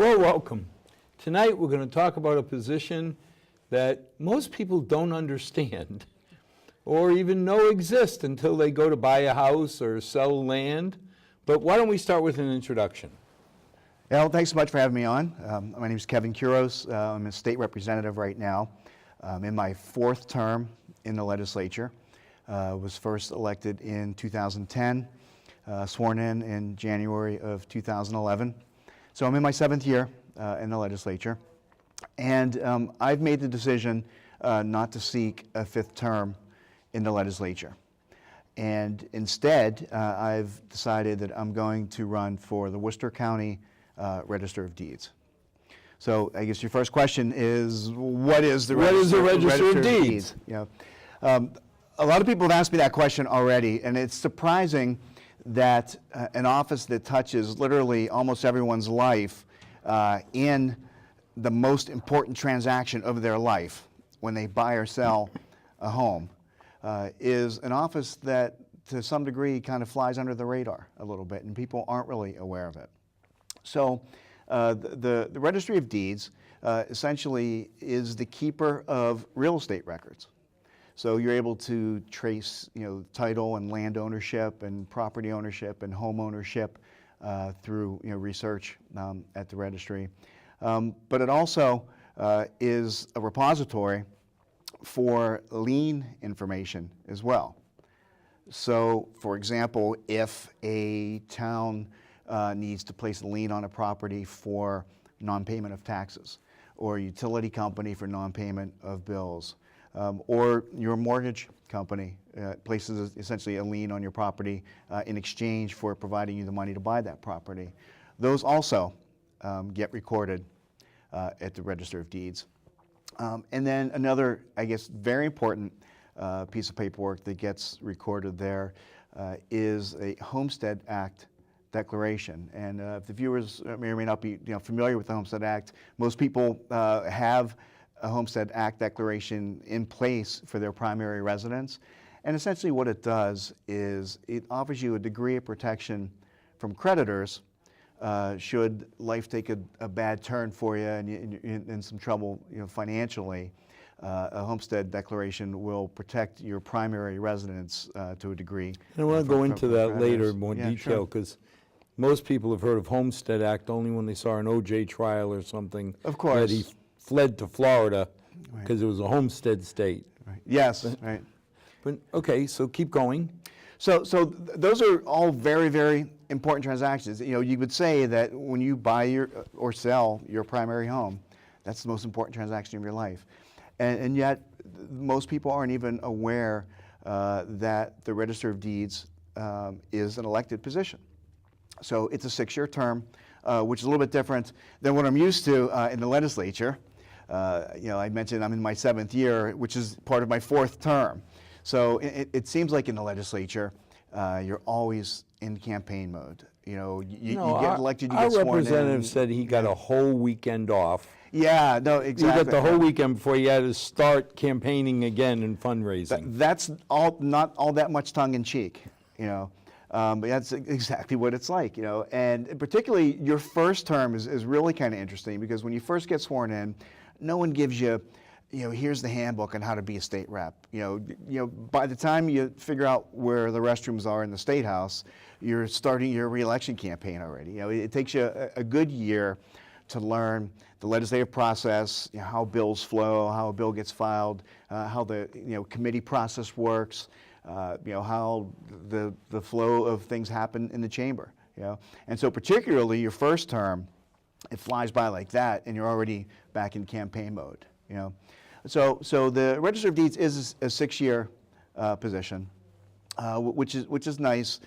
Well, welcome. Tonight we're going to talk about a position that most people don't understand or even know exists until they go to buy a house or sell land. But why don't we start with an introduction? Well, thanks so much for having me on. My name is Kevin Kuros. I'm a state representative right now. I'm in my fourth term in the legislature. Was first elected in 2010, sworn in January of 2011. So I'm in my seventh year in the legislature. And I've made the decision not to seek a fifth term in the legislature. And instead, I've decided that I'm going to run for the Worcester County Register of Deeds. So I guess your first question is, what is the Register of Deeds? You know, a lot of people have asked me that question already, and it's surprising that an office that touches literally almost everyone's life in the most important transaction of their life, when they buy or sell a home, is an office that to some degree kind of flies under the radar a little bit, and people aren't really aware of it. So the Registry of Deeds essentially is the keeper of real estate records. So you're able to trace, title and land ownership and property ownership and home ownership through, research at the registry. But it also is a repository for lien information as well. So, for example, if a town needs to place a lien on a property for non-payment of taxes, or a utility company for non-payment of bills, or your mortgage company places essentially a lien on your property in exchange for providing you the money to buy that property. Those also get recorded at the Register of Deeds. And then another, I guess, very important piece of paperwork that gets recorded there is a Homestead Act declaration. And if the viewers may or may not be familiar with the Homestead Act, most people have a Homestead Act declaration in place for their primary residence. And essentially what it does is it offers you a degree of protection from creditors should life take a bad turn for you and you're in some trouble financially. A homestead declaration will protect your primary residence to a degree. And I want to go into that later in more detail, because most people have heard of Homestead Act only when they saw an OJ trial or something. Of course. That he fled to Florida because it was a homestead state. Right. Yes, right. But okay, so keep going. So those are all very, very important transactions. You would say that when you buy or sell your primary home, that's the most important transaction of your life. And yet, most people aren't even aware that the Register of Deeds is an elected position. So it's a 6-year term, which is a little bit different than what I'm used to in the legislature. I mentioned I'm in my 7th year, which is part of my 4th term. So it seems like in the legislature, you're always in campaign mode. You get elected, you get sworn in. Our representative said he got a whole weekend off. Yeah, no, exactly. You got the whole weekend before you had to start campaigning again and fundraising. That's not all that much tongue-in-cheek, but that's exactly what it's like, And particularly your first term is really kind of interesting, because when you first get sworn in, no one gives you, here's the handbook on how to be a state rep. By the time you figure out where the restrooms are in the State House, you're starting your re-election campaign already. It takes you a good year to learn the legislative process, how bills flow, how a bill gets filed, how the committee process works, how the flow of things happen in the chamber. And so particularly your first term, it flies by like that, and you're already back in campaign mode. So the Register of Deeds is a 6-year position, which is nice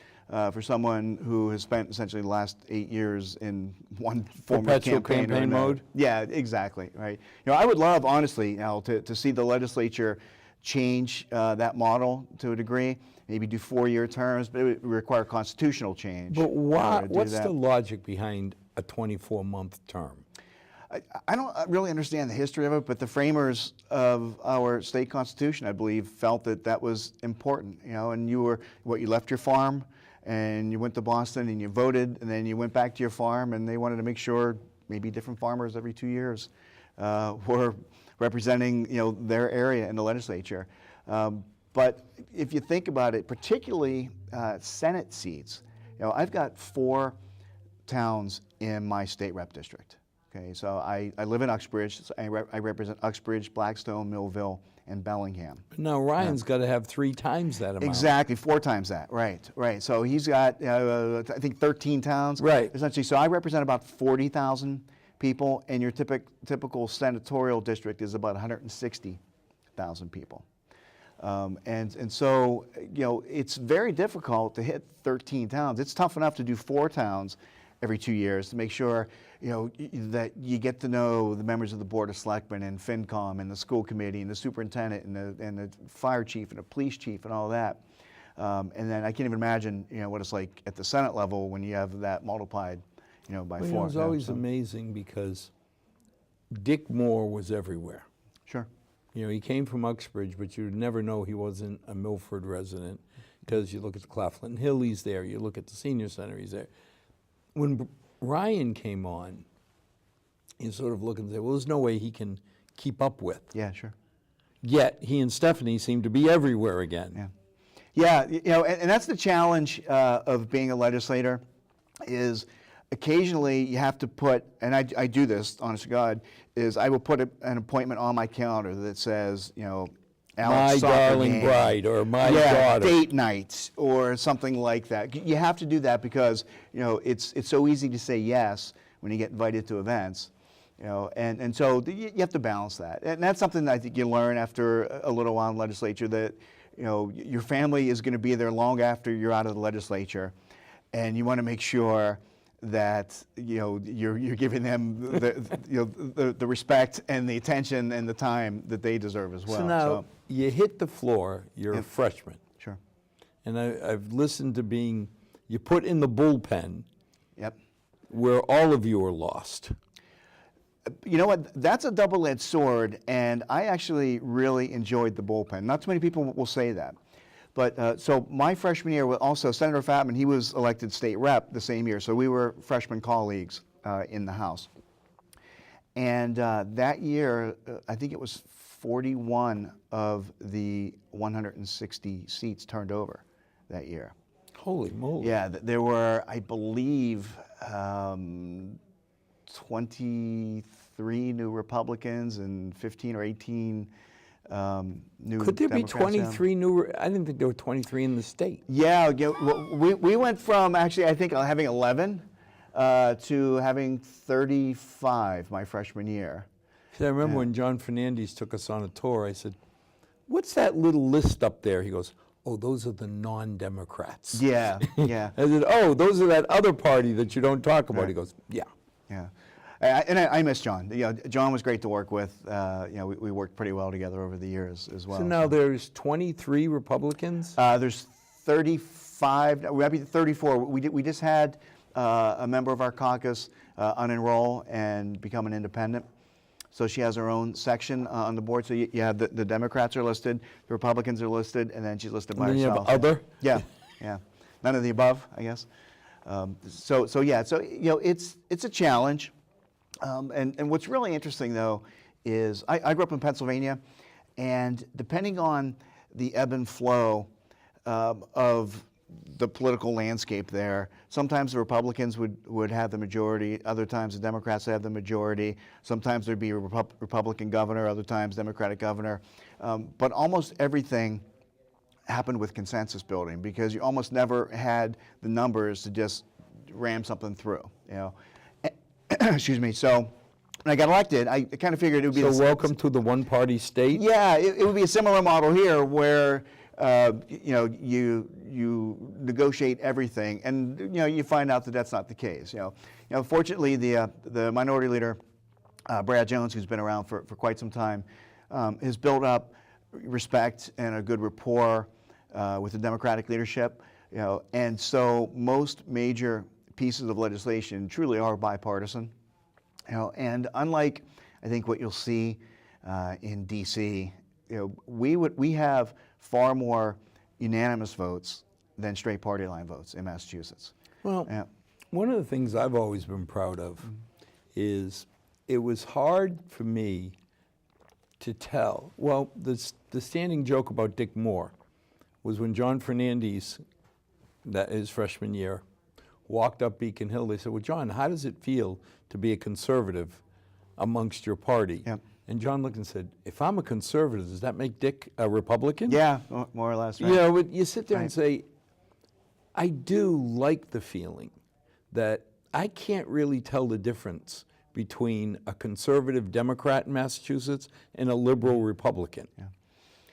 for someone who has spent essentially the last 8 years in one form of campaign mode. Yeah, exactly. Right. I would love, honestly, Al, to see the legislature change that model to a degree. Maybe do 4-year terms, but it would require constitutional change. But what's the logic behind a 24-month term? I don't really understand the history of it, but the framers of our state constitution, I believe, felt that that was important. And you left your farm, and you went to Boston, and you voted, and then you went back to your farm, and they wanted to make sure maybe different farmers every 2 years were representing, their area in the legislature. But if you think about it, particularly Senate seats, I've got 4 towns in my state rep district. Okay, so I live in Uxbridge. So I represent Uxbridge, Blackstone, Millville, and Bellingham. Now, Ryan's got to have 3 times that amount. Exactly, 4 times that. Right. So he's got, I think, 13 towns. Right. Essentially, so I represent about 40,000 people, and your typical senatorial district is about 160,000 people. And so, it's very difficult to hit 13 towns. It's tough enough to do 4 towns every 2 years to make sure, that you get to know the members of the Board of Selectmen and FinCom and the school committee and the superintendent and the fire chief and the police chief and all that. And then I can't even imagine, what it's like at the Senate level when you have that multiplied, by 4. It was always amazing because Dick Moore was everywhere. Sure. He came from Uxbridge, but you'd never know he wasn't a Milford resident because you look at the Claflin Hill, he's there. You look at the senior center, he's there. When Ryan came on, you sort of look and say, well, there's no way he can keep up with. Yeah, sure. Yet he and Stephanie seem to be everywhere again. Yeah, and that's the challenge of being a legislator is occasionally you have to put, and I do this, honest to God, is I will put an appointment on my calendar that says, My darling bride or my daughter. Date night or something like that. You have to do that because it's so easy to say yes when you get invited to events, and so you have to balance that, and that's something that I think you learn after a little while in legislature that your family is going to be there long after you're out of the legislature, and you want to make sure that you're giving them the respect and the attention and the time that they deserve as well. So now you hit the floor, you're a freshman. Sure. And I've listened to you put in the bullpen. Yep. Where all of you are lost. You know what? That's a double-edged sword, and I actually really enjoyed the bullpen. Not too many people will say that. But so my freshman year, also Senator Fatman, he was elected state rep the same year, so we were freshman colleagues in the House. And that year, I think it was 41 of the 160 seats turned over that year. Holy moly. Yeah, there were, I believe, 23 new Republicans and 15 or 18 new Could there Democrats. be 23 new? I didn't think there were 23 in the state. Yeah, we went from actually, I think, having 11 to having 35 my freshman year. See, I remember when John Fernandez took us on a tour, I said, what's that little list up there? He goes, oh, those are the non-Democrats. Yeah, yeah. I said, oh, those are that other party that you don't talk about. Right. He goes, yeah. Yeah. And I miss John. John was great to work with. We worked pretty well together over the years as well. So now there's 23 Republicans? There's 35, we might be 34. We just had a member of our caucus unenroll and become an independent. So she has her own section on the board. So you have the Democrats are listed, the Republicans are listed, and then she's listed by herself. And then you have other? Yeah, yeah. None of the above, I guess. So it's a challenge. And what's really interesting, though, is I grew up in Pennsylvania, and depending on the ebb and flow of the political landscape there, sometimes the Republicans would have the majority, other times the Democrats have the majority, sometimes there'd be a Republican governor, other times Democratic governor, but almost everything happened with consensus building because you almost never had the numbers to just ram something through, Excuse me. So when I got elected, I kind of figured it would be. So welcome to the one-party state. Yeah, it would be a similar model here, where you negotiate everything, and you find out that that's not the case. Fortunately, the minority leader, Brad Jones, who's been around for quite some time, has built up respect and a good rapport with the Democratic leadership. And so most major pieces of legislation truly are bipartisan, and unlike I think what you'll see in D.C., we have far more unanimous votes than straight party line votes in Massachusetts. Well, one of the things I've always been proud of is it was hard for me to tell. Well, the standing joke about Dick Moore was when John Fernandez, that his freshman year, walked up Beacon Hill. They said, well, John, how does it feel to be a conservative amongst your party? Yep. And John looked and said, if I'm a conservative, does that make Dick a Republican? Yeah, more or less. Right? You know, but you sit there and Right. say, I do like the feeling that I can't really tell the difference between a conservative Democrat in Massachusetts and a liberal Republican. Yeah.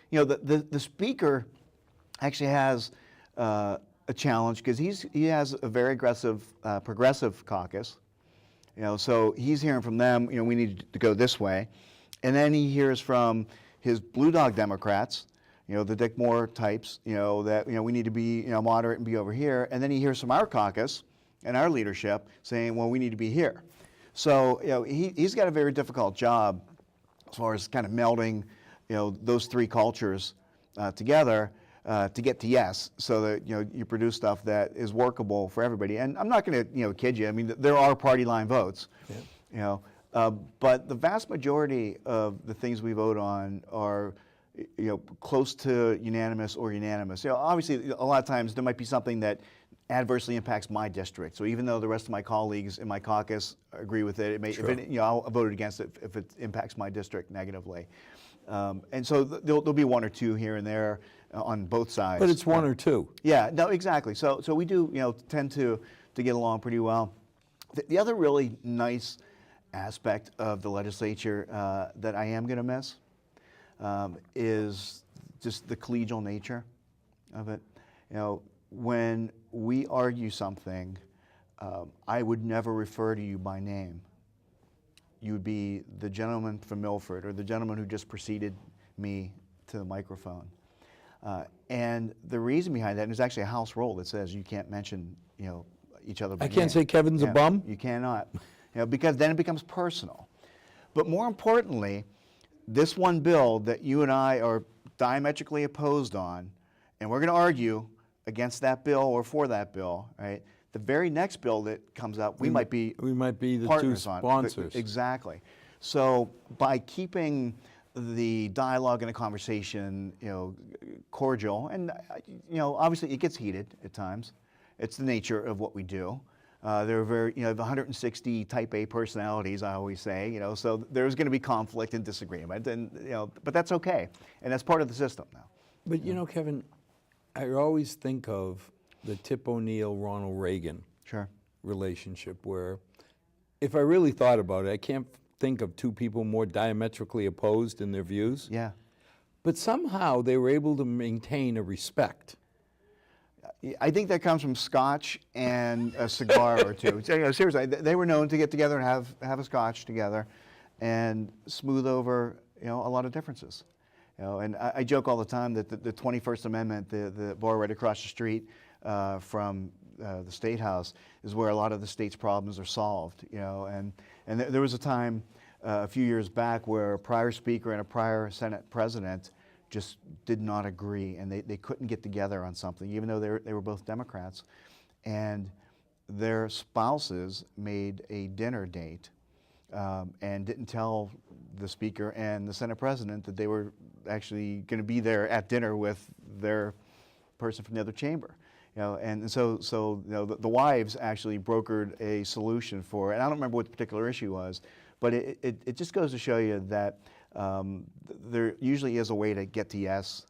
You know, the speaker actually has a challenge because he has a very aggressive progressive caucus. You know, so he's hearing from them, you know, we need to go this way. And then he hears from his Blue Dog Democrats, you know, the Dick Moore types, you know, that, you know, we need to be, you know, moderate and be over here. And then he hears from our caucus and our leadership saying, well, we need to be here. So, you know, he's got a very difficult job as far as kind of melding, you know, those three cultures together to get to yes, so that, you know, you produce stuff that is workable for everybody. And I'm not going to, you know, kid you. I mean, there are party line votes, Yeah. you know, but the vast majority of the things we vote on are, you know, close to unanimous or unanimous. You know, obviously, a lot of times there might be something that adversely impacts my district. So even though the rest of my colleagues in my caucus agree with it, it may, Sure. if it, you know, I'll vote against it if it impacts my district negatively. And so there'll be one or two here and there on both sides. But it's one or two. Yeah, no, exactly. So we do, you know, tend to get along pretty well. The other really nice aspect of the legislature that I am going to miss is just the collegial nature of it. You know, when we argue something, I would never refer to you by name. You would be the gentleman from Milford or the gentleman who just preceded me to the microphone. And the reason behind that, and there's actually a house rule that says you can't mention, you know, each other by I name. can't say Kevin's a bum? You cannot, you know, because then it becomes personal. But more importantly, this one bill that you and I are diametrically opposed on, and we're going to argue against that bill or for that bill, right? The very next bill that comes up, we might be the two partners on. sponsors. Exactly. So by keeping the dialogue and the conversation, you know, cordial, and you know, obviously it gets heated at times. It's the nature of what we do. There are very, you know, 160 Type A personalities, I always say, you know, so there's going to be conflict and disagreement, and you know, but that's okay, and that's part of the system now. But you know, Kevin, I always think of the Tip O'Neill, Ronald Reagan Sure. relationship, where if I really thought about it, I can't think of two people more diametrically opposed in their views. Yeah. But somehow they were able to maintain a respect. I think that comes from scotch and a cigar or two. You know, seriously, they were known to get together and have a scotch together and smooth over, you know, a lot of differences. You know, and I joke all the time that the 21st Amendment, the bar right across the street from the State House, is where a lot of the state's problems are solved. You know, and there was a time a few years back where a prior speaker and a prior Senate president just did not agree, and they couldn't get together on something, even though they were both Democrats. And their spouses made a dinner date and didn't tell the speaker and the Senate president that they were actually going to be there at dinner with their person from the other chamber. You know, and so you know, the wives actually brokered a solution for it. And I don't remember what the particular issue was, but it just goes to show you that there usually is a way to get to yes,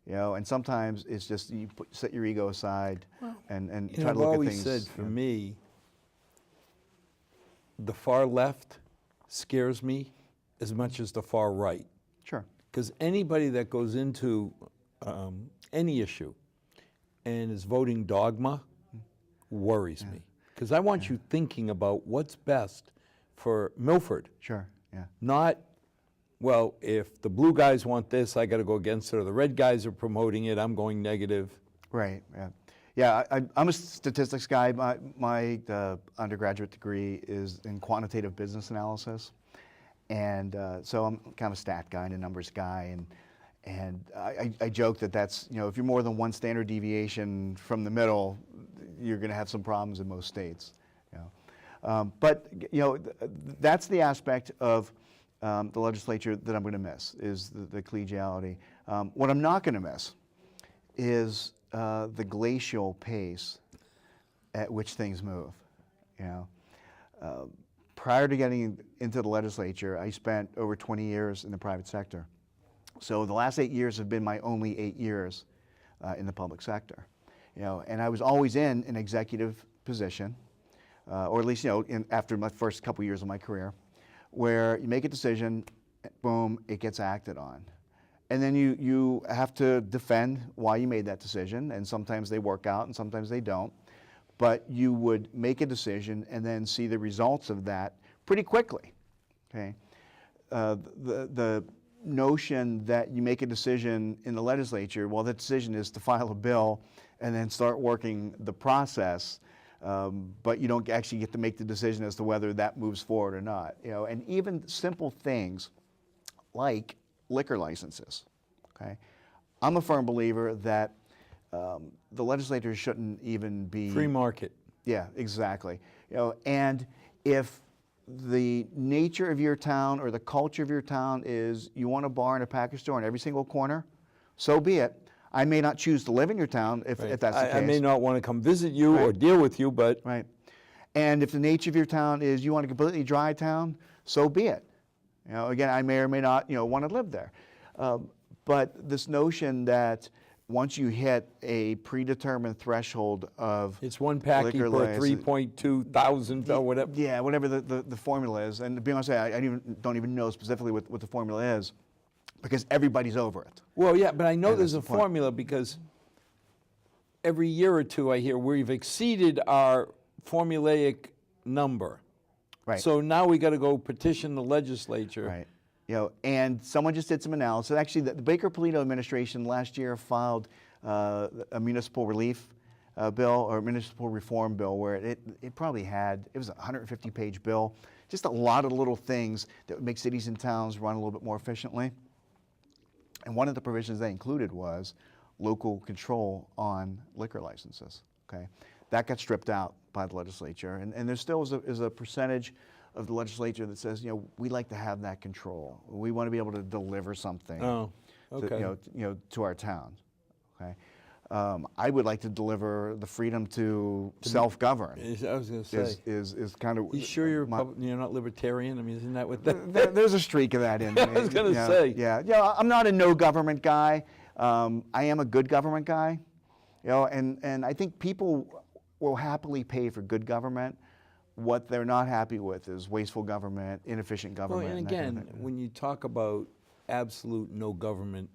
you know, and sometimes it's just you set your ego aside and You know, try I've to look at always things. said, for me, the far left scares me as much as the far right. Sure. Because anybody that goes into any issue and is voting dogma worries me. Because I want you thinking about what's best for Milford. Sure. Yeah. Not, well, if the blue guys want this, I got to go against it, or the red guys are promoting it, I'm going negative. Right. Yeah. Yeah. I'm a statistics guy. My undergraduate degree is in quantitative business analysis, and so I'm kind of a stat guy and a numbers guy, and I joke that that's, you know, if you're more than one standard deviation from the middle, you're going to have some problems in most states. You But that's the aspect of the legislature that I'm going to miss, is the collegiality. What I'm not going to miss is the glacial pace at which things move. Prior to getting into the legislature, I spent over 20 years in the private sector. So the last 8 years have been my only 8 years in the public sector. And I was always in an executive position, or at least after my first couple years of my career, where you make a decision, boom, it gets acted on. And then you have to defend why you made that decision, and sometimes they work out and sometimes they don't. But you would make a decision and then see the results of that pretty quickly. Okay? The notion that you make a decision in the legislature, well, that decision is to file a bill and then start working the process, but you don't actually get to make the decision as to whether that moves forward or not. And even simple things like liquor licenses. Okay? I'm a firm believer that the legislature shouldn't even be Free market. Yeah, exactly. And if the nature of your town or the culture of your town is you want a bar and a package store on every single corner, so be it. I may not choose to live in your town if that's the case. I may not want to come visit you or deal with you, but Right. And if the nature of your town is you want a completely dry town, so be it. Again, I may or may not want to live there. But this notion that once you hit a predetermined threshold of it's one packy liquor per license, 3.2 thousand or whatever. Yeah, whatever the formula is. And to be honest, I don't even know specifically what the formula is, because everybody's over it. Well, yeah, but I know And there's a that's the point. formula, because every year or two I hear we've exceeded our formulaic number. Right. So now we got to go petition the legislature. Right. And someone just did some analysis. Actually, the Baker-Polito administration last year filed a municipal relief bill, or municipal reform bill, where it was a 150-page bill. Just a lot of little things that would make cities and towns run a little bit more efficiently. And one of the provisions they included was local control on liquor licenses. Okay, that got stripped out by the legislature, and there still is a percentage of the legislature that says, we like to have that control. We want to be able to deliver something to our town. Okay, I would like to deliver the freedom to self-govern. I was going to say. Is kind of. You sure you're not libertarian? I mean, isn't that what that? There's a streak of that in me. I was going to say. Yeah. I'm not a no government guy. I am a good government guy. And I think people will happily pay for good government. What they're not happy with is wasteful government, inefficient government. Well, and again, when you talk about absolute no government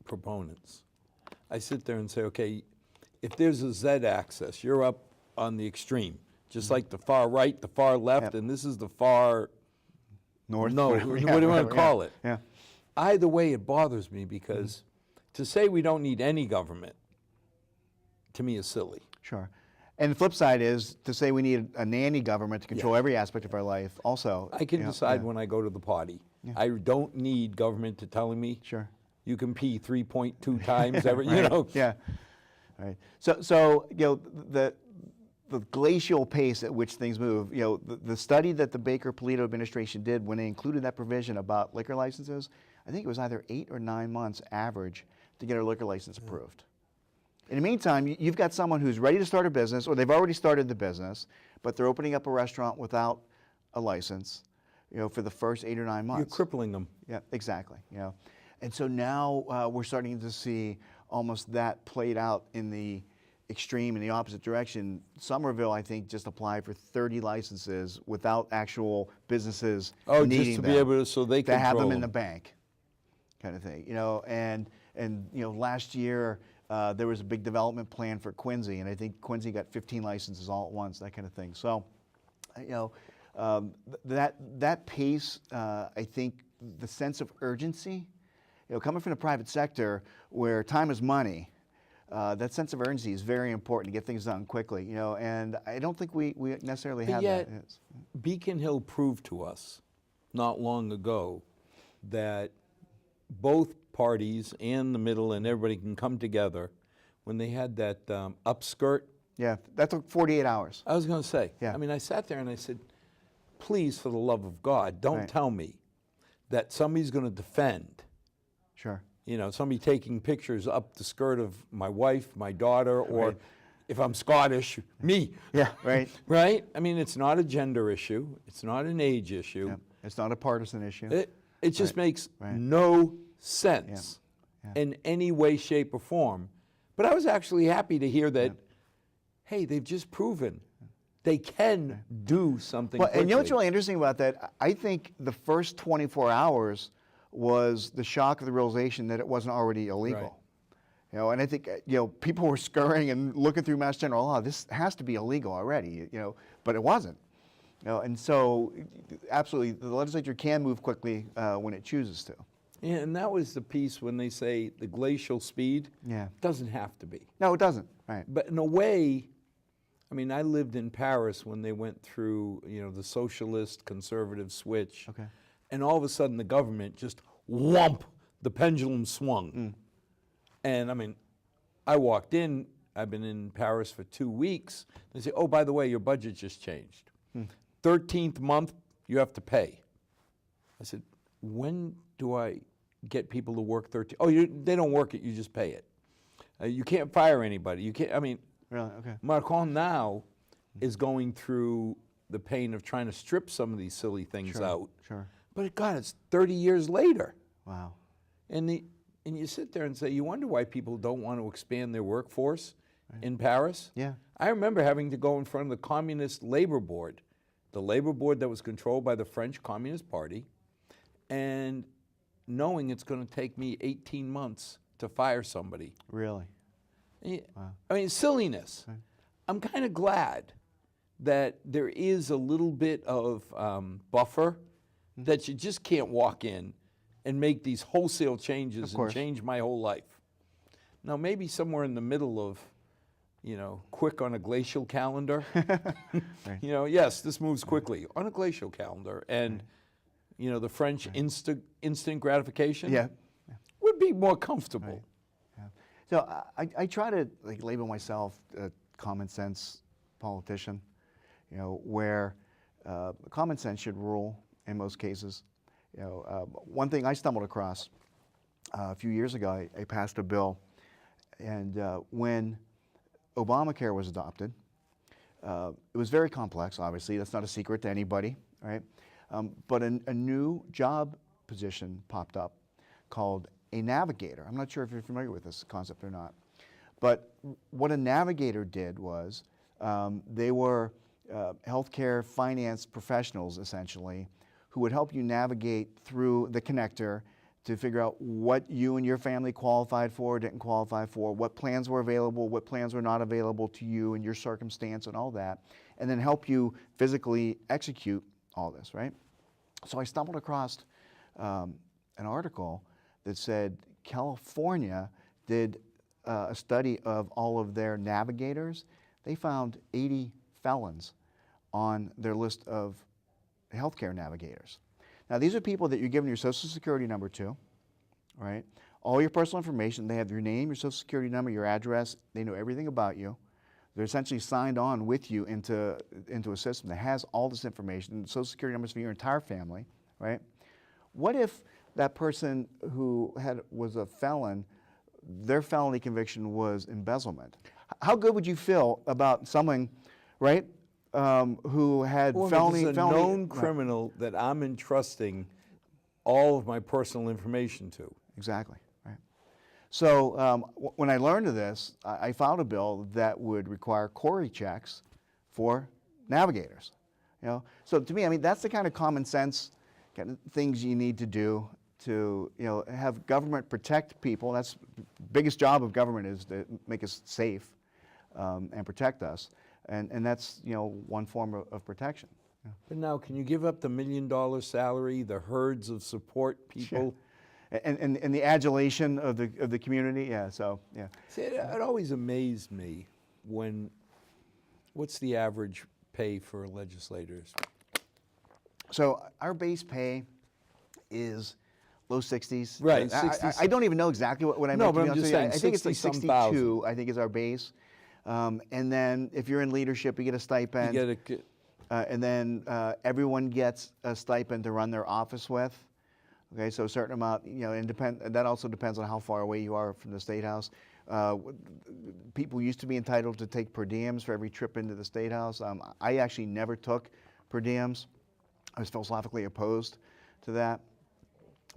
proponents, I sit there and say, okay, if there's a Z-axis, you're up on the extreme, just like the far right, the far left, and this is the far north. No, what do you want to call it? Yeah. Either way, it bothers me, because to say we don't need any government, to me, is silly. Sure. And the flip side is to say we need a nanny government to control every aspect of our life also. I can decide when I go to the potty. I don't need government to telling me, Sure. you can pee 3.2 times every, Yeah. Right. So the glacial pace at which things move, the study that the Baker-Polito administration did when they included that provision about liquor licenses, I think it was either 8 or 9 months average to get a liquor license approved. In the meantime, you've got someone who's ready to start a business, or they've already started the business, but they're opening up a restaurant without a license, for the first 8 or 9 months. You're crippling them. Yeah, exactly. And so now we're starting to see almost that played out in the extreme, in the opposite direction. Somerville, I think, just applied for 30 licenses without actual businesses needing just to them, be able to, so they to control have them in them. the bank, kind of thing. And last year there was a big development plan for Quincy, and I think Quincy got 15 licenses all at once, that kind of thing. So, that pace, I think, the sense of urgency, coming from the private sector where time is money, that sense of urgency is very important to get things done quickly, and I don't think we necessarily have yet, that. Beacon Hill proved to us not long ago that both parties and the middle and everybody can come together when they had that upskirt Yeah, that took 48 hours. I was going to say, Yeah. I mean, I sat there and I said, please, for the love of God, don't Right. tell me that somebody's going to defend, Sure. you know, somebody taking pictures up the skirt of my wife, my daughter, or Right. if I'm Scottish, me. Yeah, right. Right? I mean, it's not a gender issue. It's not an age issue. Yeah. It's not a partisan issue. It just makes Right. no sense Yeah. in any way, shape, or form. But I was actually happy to hear that, hey, they've just proven they can do something Well, quickly. and you know what's really interesting about that? I think the first 24 hours was the shock of the realization that it wasn't already illegal. Right. You know, and I think people were scurrying and looking through Mass General law. This has to be illegal already. But it wasn't. And so, absolutely, the legislature can move quickly when it chooses to. Yeah, and that was the piece when they say the glacial speed. Yeah. Doesn't have to be. No, it doesn't. Right. But in a way, I mean, I lived in Paris when they went through, the socialist conservative switch. Okay. And all of a sudden the government just whomp, the pendulum swung. And I mean, I walked in, I've been in Paris for 2 weeks. They say, oh, by the way, your budget just changed. 13th month, you have to pay. I said, when do I get people to work 13? Oh, they don't work it, you just pay it. You can't fire anybody. You can't, I mean, Really? Okay. Macron now is going through the pain of trying to strip some of these silly things out. Sure. But God, it's 30 years later. Wow. And you sit there and say, you wonder why people don't want to expand their workforce in Paris? Yeah. I remember having to go in front of the Communist Labor Board, the labor board that was controlled by the French Communist Party, and knowing it's going to take me 18 months to fire somebody. Really? I mean, silliness. I'm kind of glad that there is a little bit of buffer that you just can't walk in and make these wholesale changes and change my whole life. Now, maybe somewhere in the middle of, quick on a glacial calendar. Yes, this moves quickly on a glacial calendar. And, the French instant gratification would be more comfortable. So I try to label myself a common sense politician, where common sense should rule in most cases. One thing I stumbled across a few years ago, I passed a bill, and when Obamacare was adopted, it was very complex, obviously. That's not a secret to anybody, right? But a new job position popped up called a navigator. I'm not sure if you're familiar with this concept or not. But what a navigator did was they were healthcare finance professionals, essentially, who would help you navigate through the connector to figure out what you and your family qualified for, didn't qualify for, what plans were available, what plans were not available to you and your circumstance and all that, and then help you physically execute all this, right? So I stumbled across an article that said California did a study of all of their navigators. They found 80 felons on their list of healthcare navigators. Now, these are people that you're giving your social security number to, right? All your personal information. They have your name, your social security number, your address. They know everything about you. They're essentially signed on with you into a system that has all this information, social security numbers for your entire family, right? What if that person who was a felon, their felony conviction was embezzlement? How good would you feel about someone, right, who had felony... It's a known criminal that I'm entrusting all of my personal information to. Exactly, right. So when I learned of this, I filed a bill that would require query checks for navigators. So to me, I mean, that's the kind of common sense kind of things you need to do to have government protect people. That's the biggest job of government, is to make us safe and protect us. And that's one form of protection. But now, can you give up the $1 million salary, the herds of support people? Sure. And the adulation of the community, so. See, it always amazed me what's the average pay for legislators? So our base pay is low 60s. Right, 60s. I don't even know exactly what I make. No, but I'm just saying, I think it's like 60-some 62, thousand. I think, is our base. And then if you're in leadership, you get a stipend. You get And then everyone gets a stipend to run their office with. Okay, so a certain amount, and that also depends on how far away you are from the State House. People used to be entitled to take per diems for every trip into the State House. I actually never took per diems. I was philosophically opposed to that.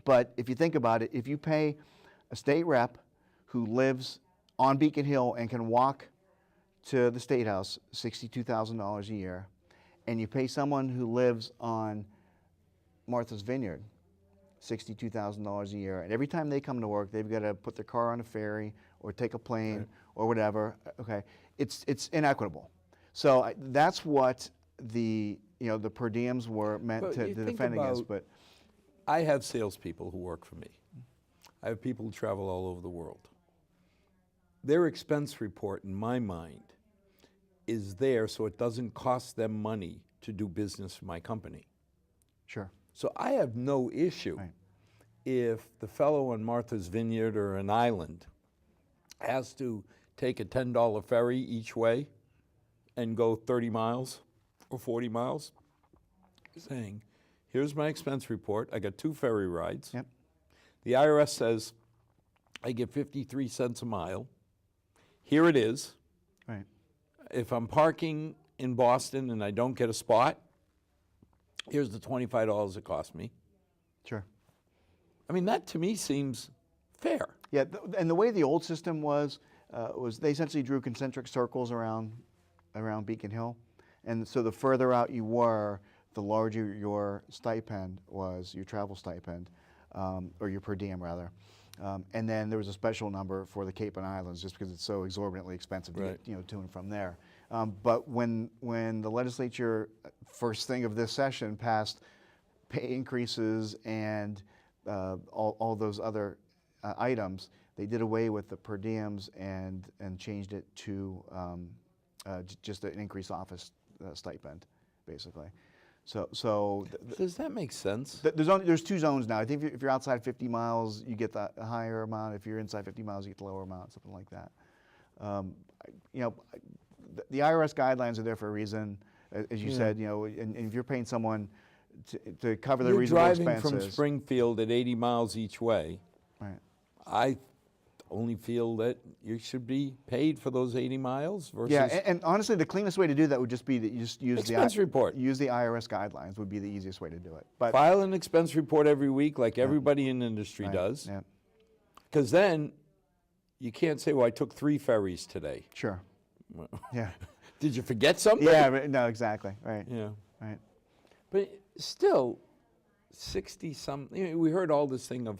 But if you think about it, if you pay a state rep who lives on Beacon Hill and can walk to the State House $62,000 a year, and you pay someone who lives on Martha's Vineyard $62,000 a year, and every time they come to work, they've got to put their car on a ferry or take a plane or whatever. Okay, it's inequitable. So that's what the per diems were meant to defend against. But I have salespeople who work for me. I have people who travel all over the world. Their expense report, in my mind, is there so it doesn't cost them money to do business for my company. Sure. So I have no issue if the fellow on Martha's Vineyard or an island has to take a $10 ferry each way and go 30 miles or 40 miles, saying, here's my expense report. I got 2 ferry rides. Yep. The IRS says I get 53 cents a mile. Here it is. Right. If I'm parking in Boston and I don't get a spot, here's the $25 it cost me. Sure. I mean, that to me seems fair. Yeah, and the way the old system was they essentially drew concentric circles around Beacon Hill. And so the further out you were, the larger your stipend was, your travel stipend, or your per diem rather. And then there was a special number for the Cape and Islands just because it's so exorbitantly expensive to get to and from there. But when the legislature, first thing of this session, passed pay increases and all those other items, they did away with the per diems and changed it to just an increased office stipend, basically. So does that make sense? There's 2 zones now. I think if you're outside 50 miles, you get the higher amount. If you're inside 50 miles, you get the lower amount, something like that. The IRS guidelines are there for a reason, as you said. And if you're paying someone to cover the reasonable expenses. You're driving from Springfield at 80 miles each way. Right. I only feel that you should be paid for those 80 miles versus... Yeah, and honestly, the cleanest way to do that would just be that you just use expense report. Use the IRS guidelines would be the easiest way to do it. But file an expense report every week like everybody in the industry does. Yeah. Because then you can't say, well, I took 3 ferries today. Sure. Well, yeah. Did you forget something? Yeah, no, exactly. Right. Yeah. Right. But still, 60-something, we heard all this thing of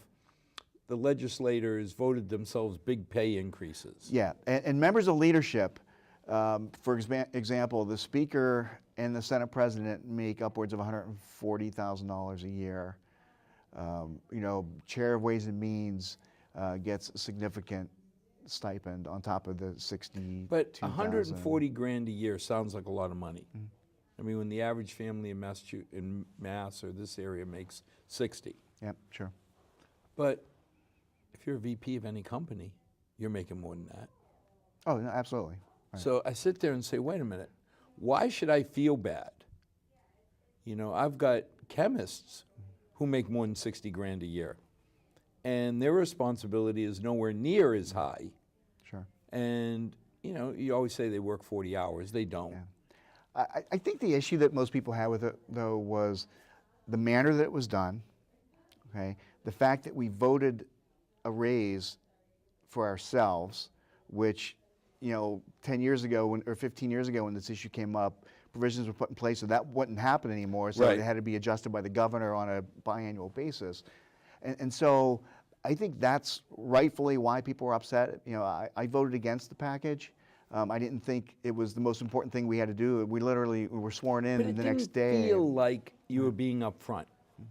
the legislators voted themselves big pay increases. Yeah, and members of leadership, for example, the Speaker and the Senate President make upwards of $140,000 a year. Chair of Ways and Means gets a significant stipend on top of the $62,000. But $140,000 a year sounds like a lot of money. Mm-hmm. I mean, when the average family in Mass or this area makes 60. Yeah, sure. But if you're a VP of any company, you're making more than that. Oh, no, absolutely. Right. So I sit there and say, wait a minute, why should I feel bad? I've got chemists who make more than $60,000 a year, and their responsibility is nowhere near as high. Sure. And, you always say they work 40 hours. They don't. Yeah. I think the issue that most people had with it, though, was the manner that it was done, okay? The fact that we voted a raise for ourselves, which, 10 years ago or 15 years ago when this issue came up, provisions were put in place so that wouldn't happen anymore, so it had to be adjusted by the governor on a biannual basis. And so I think that's rightfully why people were upset. I voted against the package. I didn't think it was the most important thing we had to do. We literally were sworn in the next day. But it didn't feel like you were being upfront.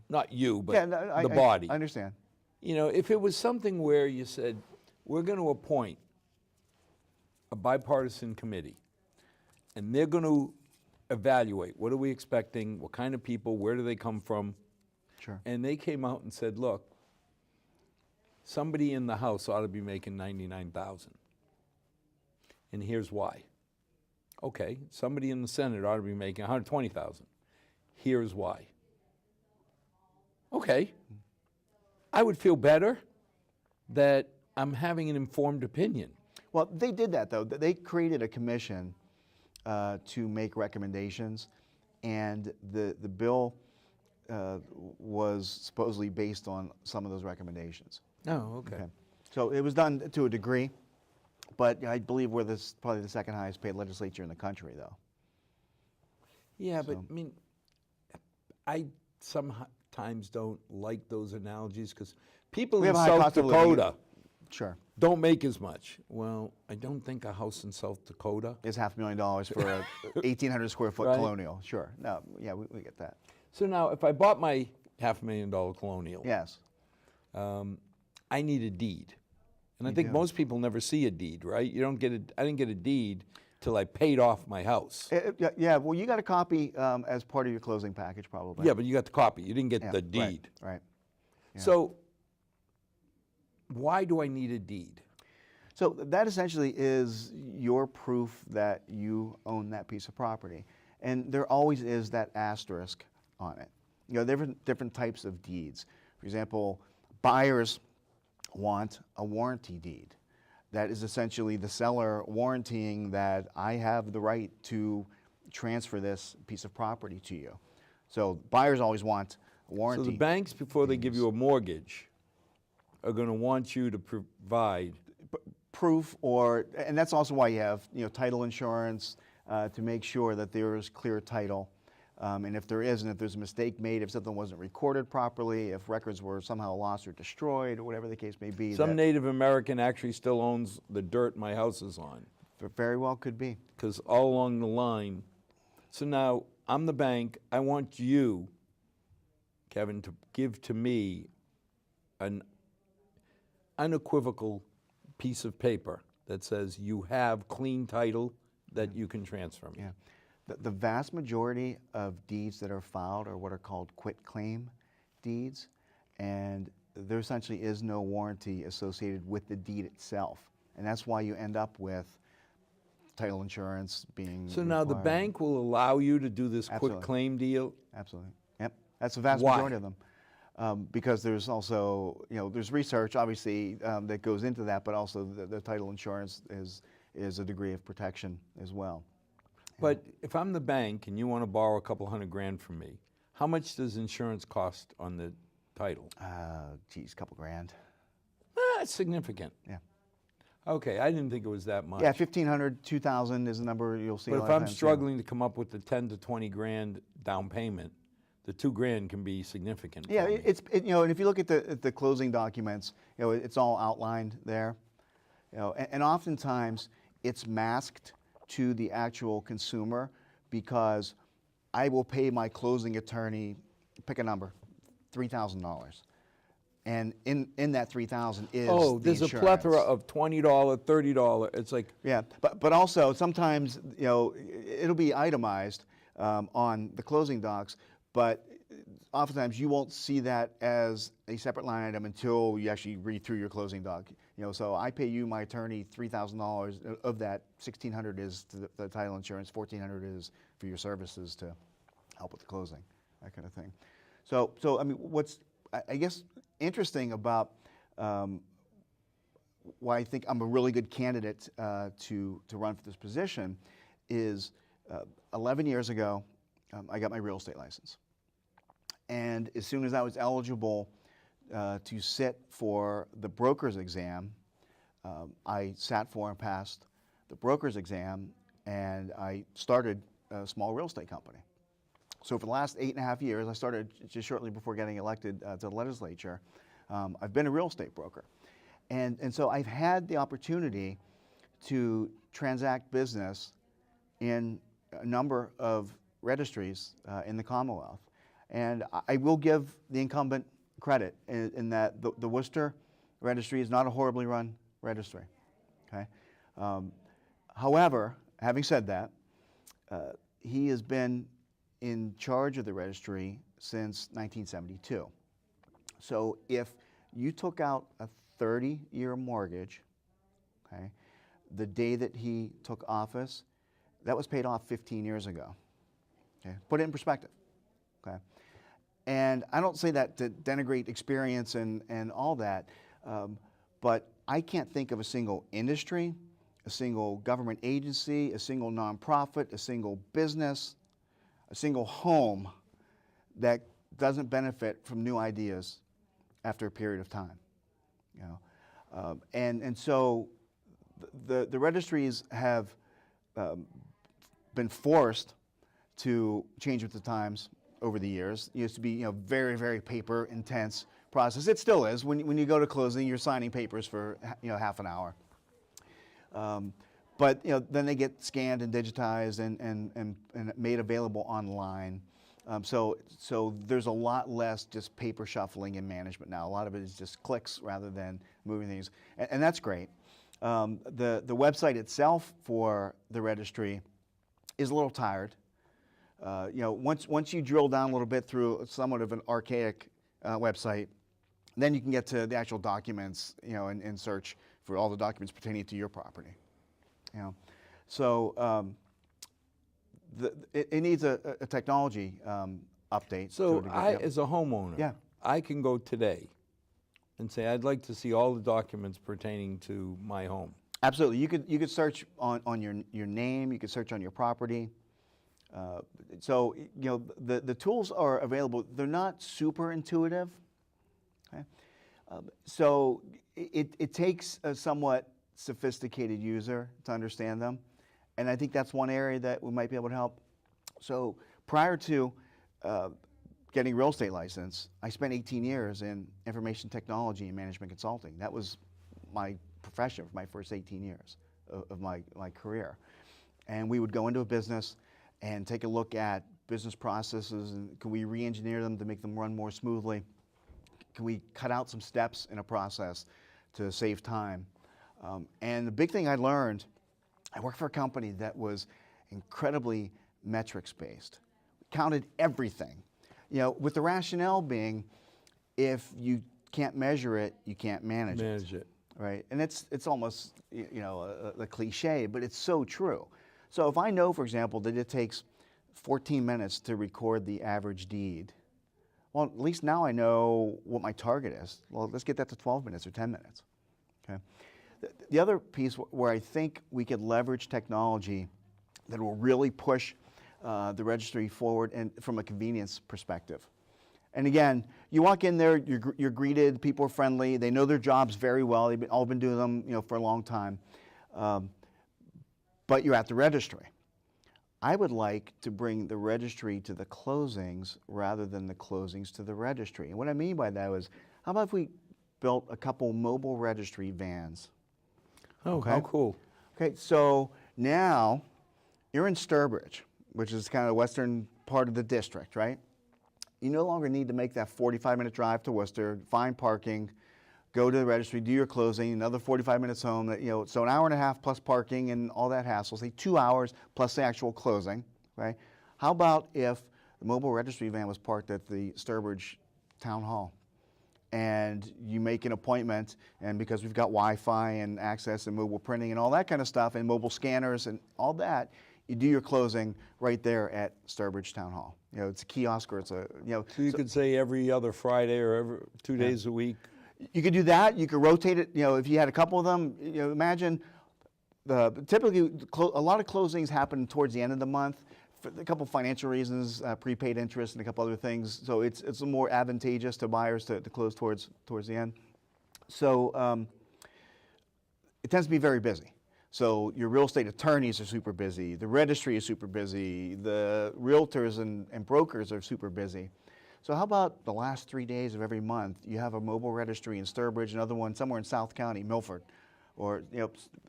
Not you, but yeah, the body. I understand. If it was something where you said, we're going to appoint a bipartisan committee, and they're going to evaluate, what are we expecting, what kind of people, where do they come from? Sure. And they came out and said, look, somebody in the House ought to be making $99,000. and here's why. Okay, somebody in the Senate ought to be making 120,000. Here's why. Okay, I would feel better that I'm having an informed opinion. Well, they did that, though. They created a commission to make recommendations, and the bill was supposedly based on some of those recommendations. Oh, okay. So it was done to a degree, but I believe we're probably the second highest paid legislature in the country, though. Yeah, but I mean, I sometimes don't like those analogies because people We in have a high South cost of living. Dakota Sure. don't make as much. Well, I don't think a house in South Dakota. It's $500,000 for a 1,800 square foot Right. colonial. Sure. No, yeah, we get that. So now, if I bought my $500,000 colonial, Yes. I need a deed. And I You think do. most people never see a deed, right? You don't get I didn't get a deed till I paid off my house. Yeah, well, you got a copy as part of your closing package, probably. Yeah, but you got the copy. You didn't get Yeah, the right, deed. Right. Yeah. So why do I need a deed? So that essentially is your proof that you own that piece of property. And there always is that asterisk on it. You know, different types of deeds. For example, buyers want a warranty deed. That is essentially the seller warrantying that I have the right to transfer this piece of property to you. So buyers always want a warranty. So the banks, before they give you a mortgage, are going to want you to provide proof, and that's also why you have title insurance to make sure that there is clear title. And if there isn't, if there's a mistake made, if something wasn't recorded properly, if records were somehow lost or destroyed, or whatever the case may be. Some Native American actually still owns the dirt my house is on. Very well could be. Because all along the line, so now I'm the bank, I want you, Kevin, to give to me an unequivocal piece of paper that says you have clean title that you can transfer me. Yeah. The vast majority of deeds that are filed are what are called quitclaim deeds, and there essentially is no warranty associated with the deed itself. And that's why you end up with title insurance being So now the required. bank will allow you to do this Absolutely. quick claim deal? Absolutely. Yep. That's the vast Why? majority of them. Because there's also, there's research obviously that goes into that, but also the title insurance is a degree of protection as well. But if I'm the bank and you want to borrow a couple $100,000 from me, how much does insurance cost on the title? Geez, couple grand. It's significant. Yeah. Okay, I didn't think it was that much. Yeah, 1,500, 2,000 is the number you'll see. But a if lot of I'm times, yeah. struggling to come up with the 10 to 20 grand down payment, the $2,000 can be significant. Yeah, for me. and if you look at the closing documents, it's all outlined there. And oftentimes it's masked to the actual consumer because I will pay my closing attorney, pick a number, $3,000. And in that $3,000 is Oh, the there's a insurance. plethora of $20, $30. It's like, Yeah, but also sometimes it'll be itemized on the closing docs, but oftentimes you won't see that as a separate line item until you actually read through your closing doc. So I pay you, my attorney, $3,000. Of that, $1,600 is to the title insurance, $1,400 is for your services to help with the closing, that kind of thing. So I mean, what's I guess interesting about why I think I'm a really good candidate to run for this position is 11 years ago, I got my real estate license. And as soon as I was eligible to sit for the broker's exam, I sat for and passed the broker's exam, and I started a small real estate company. So for the last 8.5 years, I started just shortly before getting elected to the legislature. I've been a real estate broker. And so I've had the opportunity to transact business in a number of registries in the Commonwealth. And I will give the incumbent credit in that the Worcester registry is not a horribly run registry. Okay? However, having said that, he has been in charge of the registry since 1972. So if you took out a 30-year mortgage, okay, the day that he took office, that was paid off 15 years ago. Okay? Put it in perspective. Okay? And I don't say that to denigrate experience and all that, but I can't think of a single industry, a single government agency, a single nonprofit, a single business, a single home that doesn't benefit from new ideas after a period of time. You know? And so the registries have been forced to change with the times over the years. It used to be, very, very paper intense process. It still is. When you go to closing, you're signing papers for, half an hour. But then they get scanned and digitized and made available online. So there's a lot less just paper shuffling in management now. A lot of it is just clicks rather than moving things, and that's great. The website itself for the registry is a little tired. Once you drill down a little bit through somewhat of an archaic website, then you can get to the actual documents, and search for all the documents pertaining to your property. So it needs a technology update. So as a homeowner, Yeah. I can go today and say, I'd like to see all the documents pertaining to my home. Absolutely. You could search on your name. You could search on your property. So the tools are available. They're not super intuitive. Okay? So it takes a somewhat sophisticated user to understand them, and I think that's one area that we might be able to help. So prior to getting a real estate license, I spent 18 years in information technology and management consulting. That was my profession for my first 18 years of my career. And we would go into a business and take a look at business processes, and can we re-engineer them to make them run more smoothly? Can we cut out some steps in a process to save time? And the big thing I learned, I worked for a company that was incredibly metrics-based. Counted everything, with the rationale being, if you can't measure it, you can't manage it. Right? And it's almost, a cliche, but it's so true. So if I know, for example, that it takes 14 minutes to record the average deed, well, at least now I know what my target is. Well, let's get that to 12 minutes or 10 minutes. Okay. The other piece where I think we could leverage technology that will really push the registry forward and from a convenience perspective. And again, you walk in there, you're greeted, people are friendly, they know their jobs very well, they've all been doing them for a long time, but you're at the registry. I would like to bring the registry to the closings rather than the closings to the registry. And what I mean by that is, how about if we built a couple mobile registry vans? Oh, okay. How cool. Okay, so now you're in Sturbridge, which is kind of the western part of the district, right? You no longer need to make that 45-minute drive to Worcester, find parking, go to the registry, do your closing, another 45 minutes home. So an hour and a half plus parking and all that hassle. Say 2 hours plus the actual closing, right? How about if the mobile registry van was parked at the Sturbridge Town Hall, and you make an appointment, and because we've got Wi-Fi and access and mobile printing and all that kind of stuff, and mobile scanners and all that, you do your closing right there at Sturbridge Town Hall. It's a kiosk, or it's a, So you could say every other Friday or every 2 days a week. You could do that. You could rotate it. If you had a couple of them, imagine typically a lot of closings happen towards the end of the month for a couple of financial reasons, prepaid interest and a couple other things. So it's more advantageous to buyers to close towards the end. So it tends to be very busy. So your real estate attorneys are super busy. The registry is super busy. The realtors and brokers are super busy. So how about the last 3 days of every month, you have a mobile registry in Sturbridge, another one somewhere in South County, Milford, or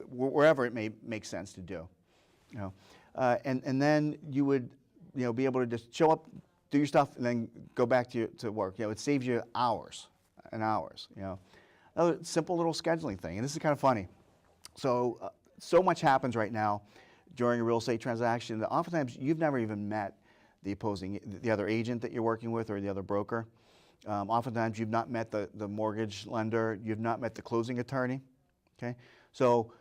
wherever it may make sense to do. And then you would be able to just show up, do your stuff, and then go back to work. It saves you hours and hours. Another simple little scheduling thing, and this is kind of funny. So much happens right now during a real estate transaction that oftentimes you've never even met the other agent that you're working with or the other broker. Oftentimes you've not met the mortgage lender, you've not met the closing attorney. Okay, so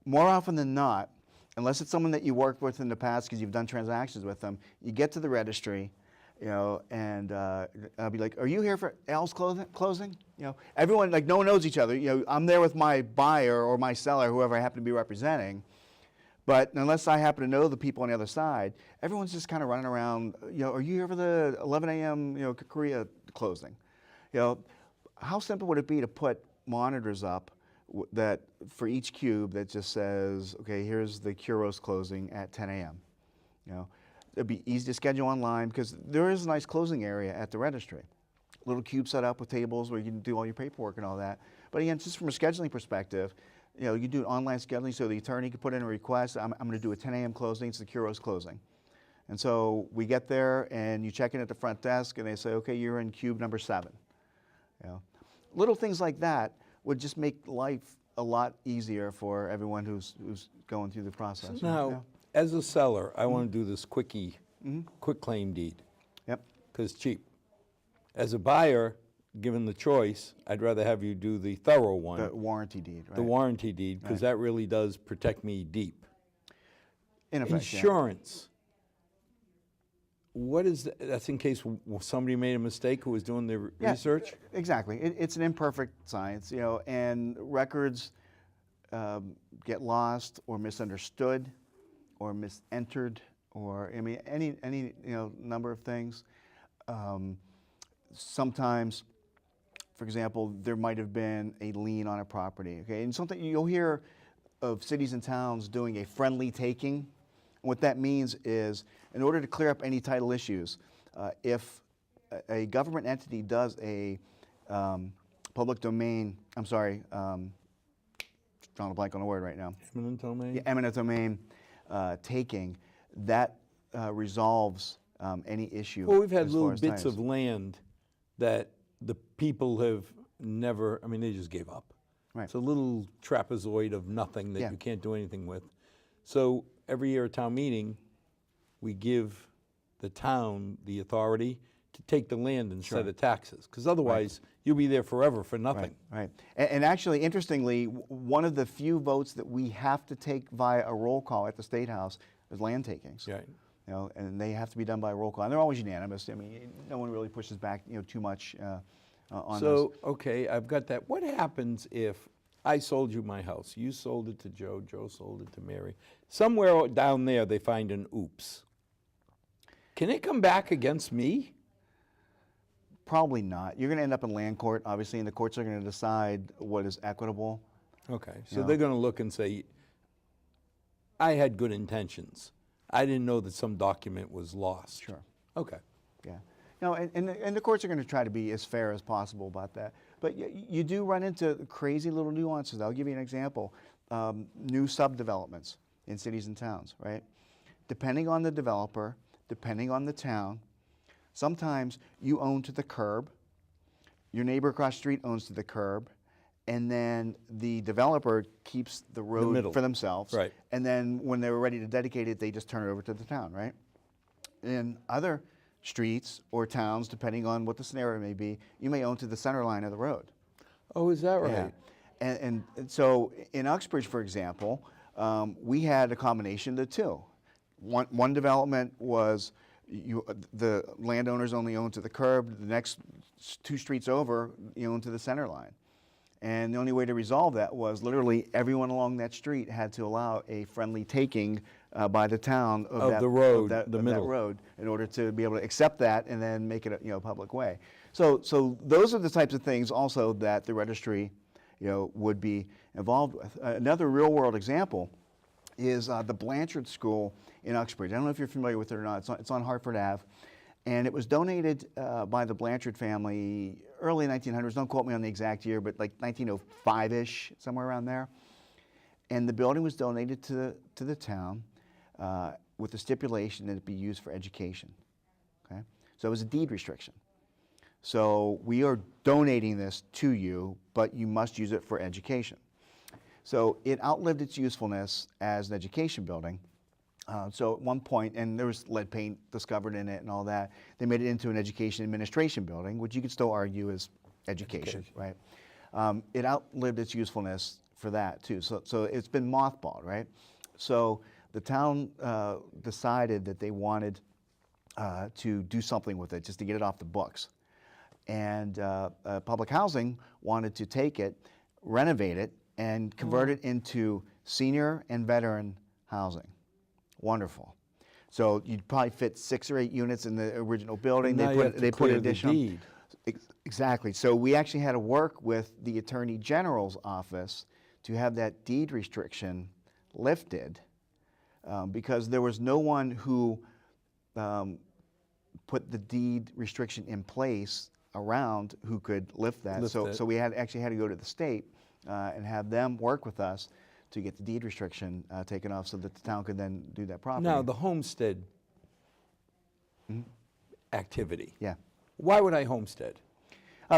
more often than not, unless it's someone that you worked with in the past because you've done transactions with them, you get to the registry, you know, and I'll be like, "Are you here for Al's closing?" You know, everyone, like, no one knows each other. You know, I'm there with my buyer or my seller, whoever I happen to be representing. But unless I happen to know the people on the other side, everyone's just kind of running around. You know, "Are you here for the 11 a.m. you know Korea closing?" You know, how simple would it be to put monitors up that for each cube that just says, "Okay, here's the Kuros closing at 10 a.m." You know, it'd be easy to schedule online because there is a nice closing area at the registry. Little cube set up with tables where you can do all your paperwork and all that. But again, just from a scheduling perspective, you know, you do online scheduling so the attorney can put in a request. I'm going to do a 10 a.m. closing. It's the Kuros closing. And so we get there and you check in at the front desk and they say, "Okay, you're in cube number 7. You know, little things like that would just make life a lot easier for everyone who's going through the process. Now, Yeah. as a seller, I want to do this quick claim deed, Yep. because it's cheap. As a buyer, given the choice, I'd rather have you do the thorough one, The warranty deed, right? the warranty deed, because that really does protect me deep. In effect, yeah. Insurance. What is that's in case somebody made a mistake who was doing the Yeah, research? Exactly. It's an imperfect science, you know, and records get lost or misunderstood or misentered or, I mean, any you know, number of things. Sometimes, for example, there might have been a lien on a property, okay? And something you'll hear of cities and towns doing a friendly taking. What that means is, in order to clear up any title issues, if a government entity does a public domain, I'm sorry, drawing a blank on the word right now. Eminent domain? Yeah, eminent domain taking, that resolves any issue. Well, we've had as little far as bits titles. of land that the people have never, I mean, they just gave up. Right. It's a little trapezoid of nothing that Yeah. you can't do anything with. So every year at town meeting, we give the town the authority to take the land instead of taxes, because otherwise you'll be there forever for nothing. Right. And actually, interestingly, one of the few votes that we have to take via a roll call at the State House is land takings. Right. You know, and they have to be done by a roll call, and they're always unanimous. I mean, no one really pushes back, you know, too much on those. So, okay, I've got that. What happens if I sold you my house, you sold it to Joe, Joe sold it to Mary? Somewhere down there they find an oops. Can it come back against me? Probably not. You're going to end up in land court, obviously, and the courts are going to decide what is equitable. Okay, so No. they're going to look and say, I had good intentions. I didn't know that some document was lost. Sure. Okay. Yeah. No, and the courts are going to try to be as fair as possible about that. But you do run into crazy little nuances. I'll give you an example. New subdevelopments in cities and towns, right? Depending on the developer, depending on the town, sometimes you own to the curb, your neighbor across the street owns to the curb, and then the developer keeps the road middle. for themselves. Right. And then when they're ready to dedicate it, they just turn it over to the town, right? In other streets or towns, depending on what the scenario may be, you may own to the center line of the road. Oh, is that right? Yeah. And so in Uxbridge, for example, we had a combination of the two. One development was the landowners only owned to the curb. The next 2 streets over, you owned to the center line. And the only way to resolve that was literally everyone along that street had to allow a friendly taking by the town of the road, that middle road, in order to be able to accept that and then make it a public way. So those are the types of things also that the registry would be involved with. Another real world example is the Blanchard School in Uxbridge. I don't know if you're familiar with it or not. It's on Hartford Ave. And it was donated by the Blanchard family early 1900s. Don't quote me on the exact year, but like 1905-ish, somewhere around there. And the building was donated to the town with the stipulation that it be used for education. Okay? So it was a deed restriction. So we are donating this to you, but you must use it for education. So it outlived its usefulness as an education building. So at one point, and there was lead paint discovered in it and all that, they made it into an education administration building, which you could still argue is education. Right? It outlived its usefulness for that too. So it's been mothballed, right? So the town decided that they wanted to do something with it, just to get it off the books. And public housing wanted to take it, renovate it, and convert it into senior and veteran housing. Wonderful. So you'd probably fit 6 or 8 units in the original building. Now you have to clear the deed. Exactly. So we actually had to work with the Attorney General's office to have that deed restriction lifted, because there was no one who put the deed restriction in place around who could lift that. So we actually had to go to the state and have them work with us to get the deed restriction taken off, so that the town could then do that property. Now, the homestead activity. Yeah. Why would I homestead?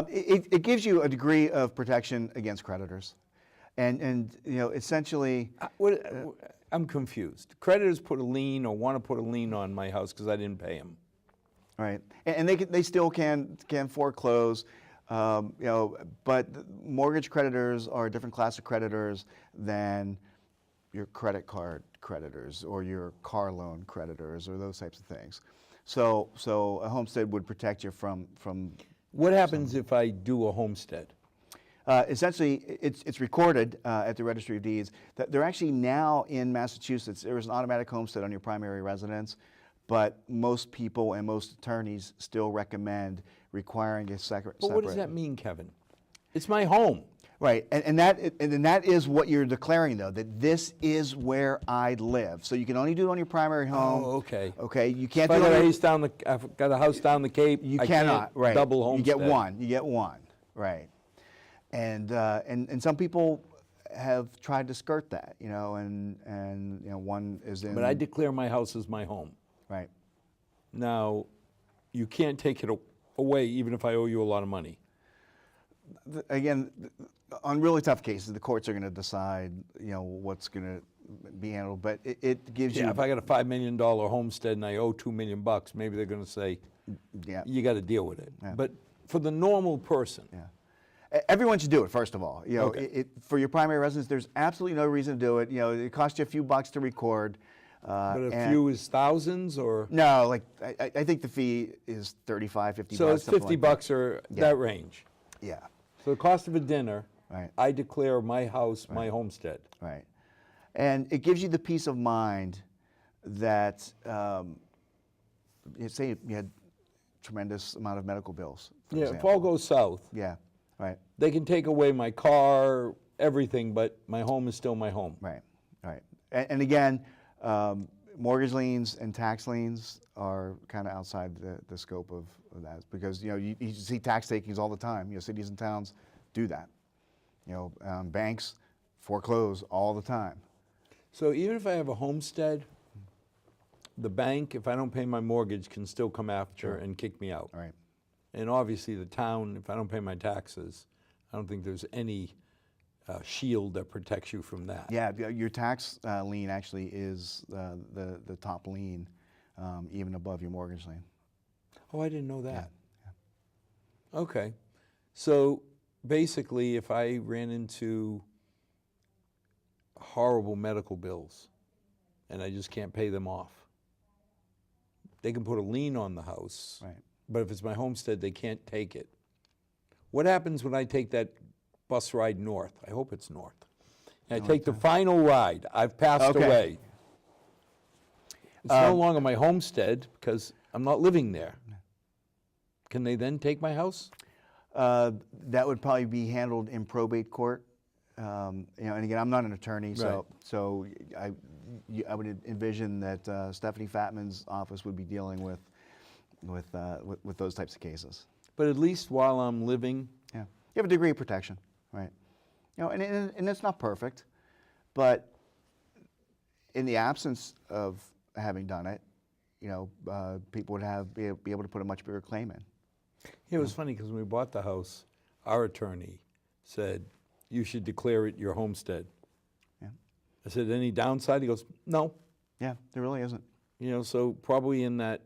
It gives you a degree of protection against creditors, and you know, essentially. I'm confused. Creditors put a lien or want to put a lien on my house because I didn't pay them. Right, and they still can foreclose, you know, but mortgage creditors are a different class of creditors than your credit card creditors or your car loan creditors or those types of things. So a homestead would protect you from. What happens if I do a homestead? Essentially, it's recorded at the Registry of Deeds. That they're actually now in Massachusetts. There is an automatic homestead on your primary residence, but most people and most attorneys still recommend requiring a separate. But what does that mean, Kevin? It's my home. Right, and that is what you're declaring, though, that this is where I live. So you can only do it on your primary home. Oh, okay. Okay, you can't If do it. I've got a house down the Cape. You I cannot. Can't Right. Double homestead. You get one. Right. And some people have tried to skirt that, you know, and you know, one is in. But I declare my house as my home. Right. Now, you can't take it away even if I owe you a lot of money. Again, on really tough cases, the courts are going to decide, you know, what's going to be handled. But it gives you. Yeah, if I got a $5 million homestead and I owe $2 million, maybe they're going to say, yeah, you got to deal with it. Yeah. But for the normal person, yeah. Everyone should do it, first of all. You know, Okay. For your primary residence, there's absolutely no reason to do it. You know, it costs you a few bucks to record. but a few is thousands, or No, like I think the fee is $35, $50. so it's something 50 like bucks or that range. That. Yeah. So the cost of a dinner, Right. I declare my house my homestead. Right. And it gives you the peace of mind that, say you had tremendous amount of medical bills, for Yeah, example. if all goes south, Yeah, right, they can take away my car, everything, but my home is still my home. right, right. And again, mortgage liens and tax liens are kind of outside the scope of that, because, you know, you see tax takings all the time. You know, cities and towns do that. You know, banks foreclose all the time. So even if I have a homestead, the bank, if I don't pay my mortgage, can still come after and kick me out. Right. And obviously the town, if I don't pay my taxes, I don't think there's any shield that protects you from that. Yeah, your tax lien actually is the top lien, even above your mortgage lien. Oh, I didn't know that. Yeah. Okay. So basically, if I ran into horrible medical bills and I just can't pay them off, they can put a lien on the house. Right. But if it's my homestead, they can't take it. What happens when I take that bus ride north? I hope it's north. And I take the final ride. I've passed Okay. away. It's no longer my homestead because I'm not living there. Can they then take my house? That would probably be handled in probate court. You know, and again, I'm not an attorney, so I would envision that Stephanie Fatman's office would be dealing with those types of cases. But at least while I'm living, Yeah, you have a degree of protection, right? You know, and it's not perfect, but in the absence of having done it, you know, people would be able to put a much bigger claim in. it was funny because when we bought the house, our attorney said, you should declare it your homestead. Yeah. I said, any downside? He goes, no. Yeah, there really isn't. You know, so probably in that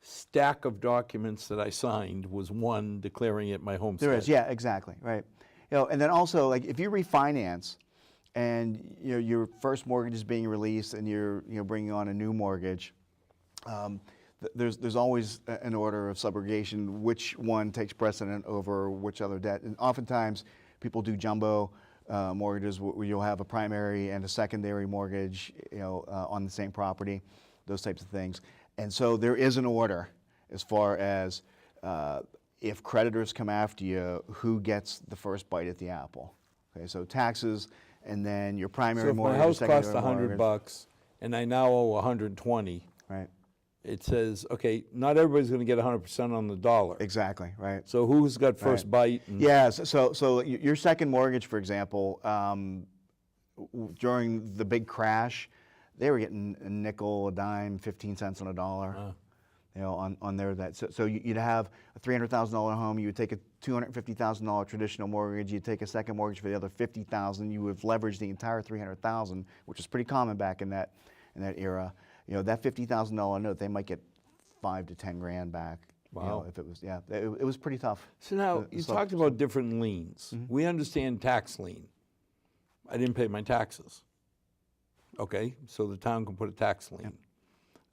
stack of documents that I signed was one declaring it my homestead. There is, yeah, exactly, right. You know, and then also, like, if you refinance, and your first mortgage is being released, and you're bringing on a new mortgage, there's always an order of subrogation, which one takes precedent over which other debt. And oftentimes people do jumbo mortgages where you'll have a primary and a secondary mortgage on the same property, those types of things. And so there is an order as far as if creditors come after you, who gets the first bite at the apple. Okay, so taxes, and then your primary So if my mortgage, house secondary costs mortgage. $100 and I now owe 120, Right, it says, okay, not everybody's going to get 100% on the dollar. exactly, right. So who's got first bite? And Yeah, so your second mortgage, for example, during the big crash, they were getting a nickel, a dime, 15 cents on a dollar. On their that. So you'd have a $300,000 home. You would take a $250,000 traditional mortgage. You'd take a second mortgage for the other $50,000. You would leverage the entire $300,000, which was pretty common back in that era. That $50,000 note, they might get 5 to 10 grand back. Wow. If it was, it was pretty tough. So now, you talked about different liens. We understand tax lien. I didn't pay my taxes. Okay, so the town can put a tax lien.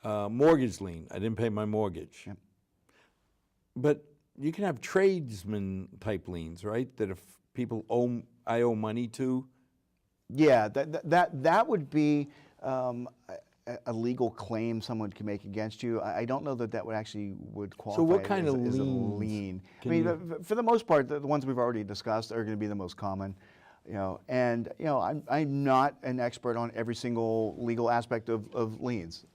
Mortgage lien, I didn't pay my mortgage. Yep. But you can have tradesman type liens, right? That if people I owe money to. Yeah, that would be a legal claim someone can make against you. I don't know that would actually qualify. So what kind as, of as a liens lien. I can mean, for the most part, the ones we've already discussed are going to be the most common. I'm not an expert on every single legal aspect of liens.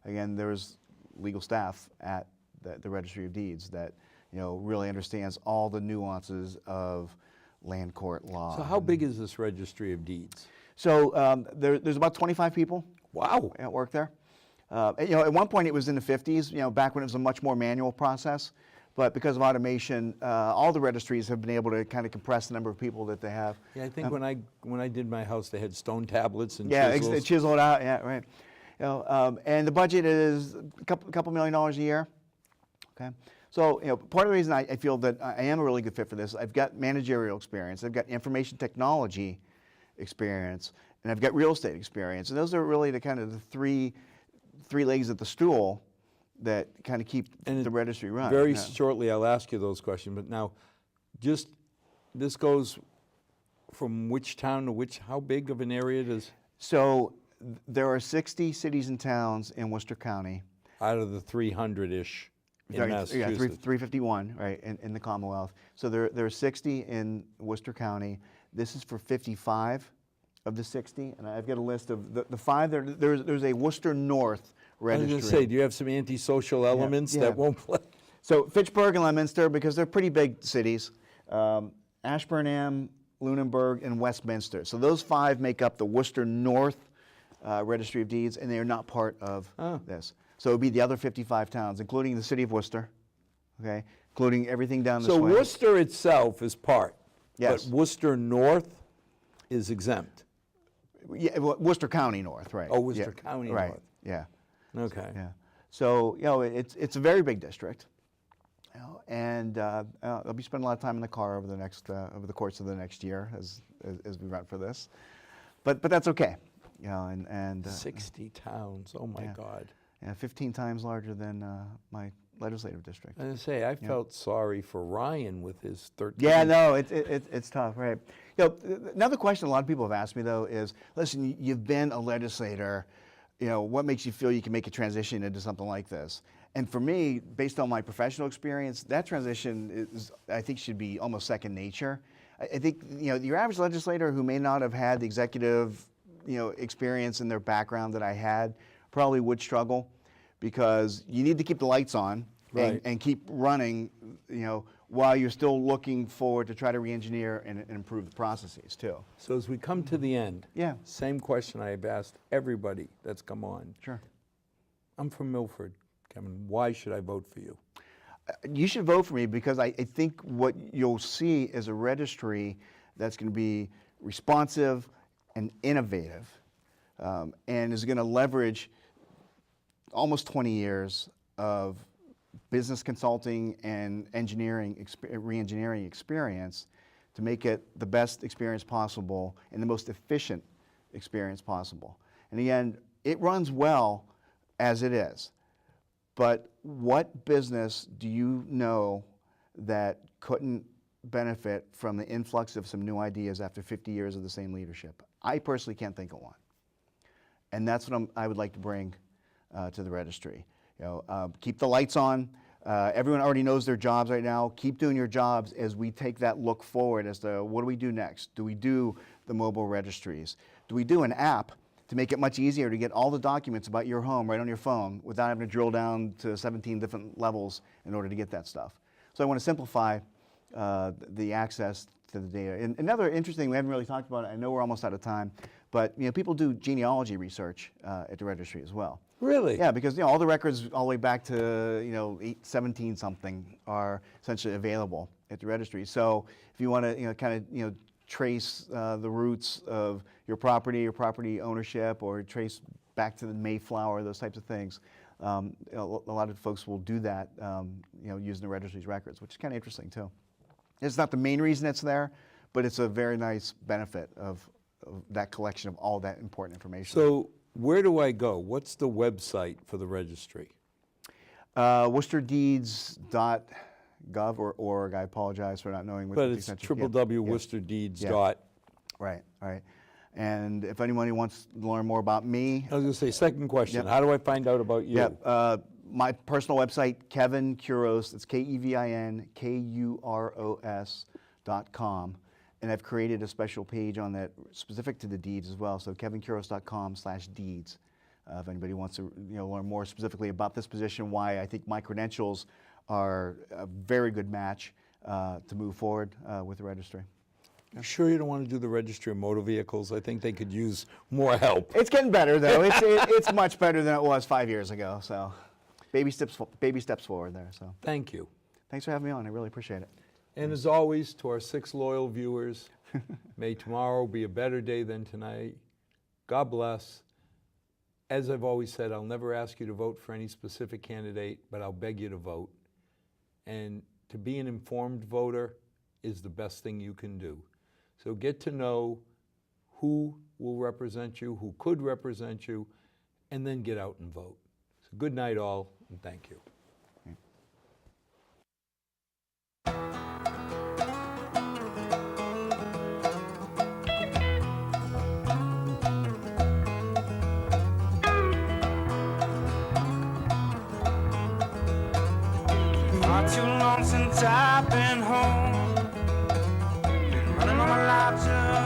Again, there's legal staff at the Registry of Deeds that really understands all the nuances of land court law. So how big is this Registry of Deeds? So there's about 25 people. Wow. At work there. At one point it was in the 50s. Back when it was a much more manual process. But because of automation, all the registries have been able to kind of compress the number of people that they have. Yeah, I think when I did my house, they had stone tablets and Yeah, chisels. chiseled out. Yeah, right. And the budget is a couple $1 million a year. Okay. So part of the reason I feel that I am a really good fit for this, I've got managerial experience, I've got information technology experience, and I've got real estate experience. And those are really the kind of the three legs of the stool that kind of keep the registry running. Very shortly, I'll ask you those questions. But now, this goes from which town to which? How big of an area does? So there are 60 cities and towns in Worcester County. Out of the 300-ish in Massachusetts. Yeah, 351, right, in the Commonwealth. So there are 60 in Worcester County. This is for 55 of the 60, and I've got a list of the 5. There's a Worcester North registry. I was going to say, do you have some antisocial elements that won't play? So Fitchburg and Leominster, because they're pretty big cities. Ashburnham, Lunenburg, and Westminster. So those 5 make up the Worcester North Registry of Deeds, and they are not part of this. So it would be the other 55 towns, including the city of Worcester, okay, including everything down this way. So Worcester itself is part, yes. But Worcester North is exempt. Yeah, Worcester County North, right. Oh, Worcester County right. North. Yeah. Okay. Yeah. So, it's a very big district. And I'll be spending a lot of time in the car over the course of the next year as we run for this. But that's okay. 60 towns, oh my God. Yeah, 15 times larger than my legislative district. I was going to say, I felt sorry for Ryan with his 13. Yeah, no, it's tough, right? Another question a lot of people have asked me though is, listen, you've been a legislator, what makes you feel you can make a transition into something like this? And for me, based on my professional experience, that transition I think should be almost second nature. I think, your average legislator who may not have had the executive, experience in their background that I had probably would struggle, because you need to keep the lights on and keep running, while you're still looking forward to try to re-engineer and improve the processes too. So as we come to the end, Yeah. same question I've asked everybody that's come on. Sure. I'm from Milford, Kevin. Why should I vote for you? You should vote for me because I think what you'll see is a registry that's going to be responsive and innovative, and is going to leverage almost 20 years of business consulting and re-engineering experience to make it the best experience possible and the most efficient experience possible. And again, it runs well as it is. But what business do you know that couldn't benefit from the influx of some new ideas after 50 years of the same leadership? I personally can't think of one. And that's what I would like to bring to the registry. Keep the lights on. Everyone already knows their jobs right now. Keep doing your jobs as we take that look forward as to what do we do next? Do we do the mobile registries? Do we do an app to make it much easier to get all the documents about your home right on your phone without having to drill down to 17 different levels in order to get that stuff? So I want to simplify the access to the data. And another interesting thing we haven't really talked about, I know we're almost out of time, but people do genealogy research at the registry as well. Really? Yeah, because all the records all the way back to 17 something are essentially available at the registry. So if you want to kind of trace the roots of your property ownership, or trace back to the Mayflower, those types of things, a lot of folks will do that using the registry's records, which is kind of interesting too. It's not the main reason it's there, but it's a very nice benefit of that collection of all that important information. So where do I go? What's the website for the registry? WorcesterDeeds.gov or org. I apologize for not knowing what But the it's extension. www.worcesterdeeds. Yeah. Right. And if anybody wants to learn more about me, I was going to say, second question, Yep. how do I find out about you? my personal website, Kevin Kuros, it's KevinKuros.com. And I've created a special page on that specific to the deeds as well. So kevinkuros.com/deeds. If anybody wants to learn more specifically about this position, why I think my credentials are a very good match to move forward with the registry. You sure you don't want to do the registry of motor vehicles? I think they could use more help. It's getting better though. It's much better than it was 5 years ago. So baby steps forward there. So Thank you. thanks for having me on. I really appreciate it. And as always, to our 6 loyal viewers, may tomorrow be a better day than tonight. God bless. As I've always said, I'll never ask you to vote for any specific candidate, but I'll beg you to vote. And to be an informed voter is the best thing you can do. So get to know who will represent you, who could represent you, and then get out and vote. So good night all, and thank you. Not too long since I've been home, been running all my life just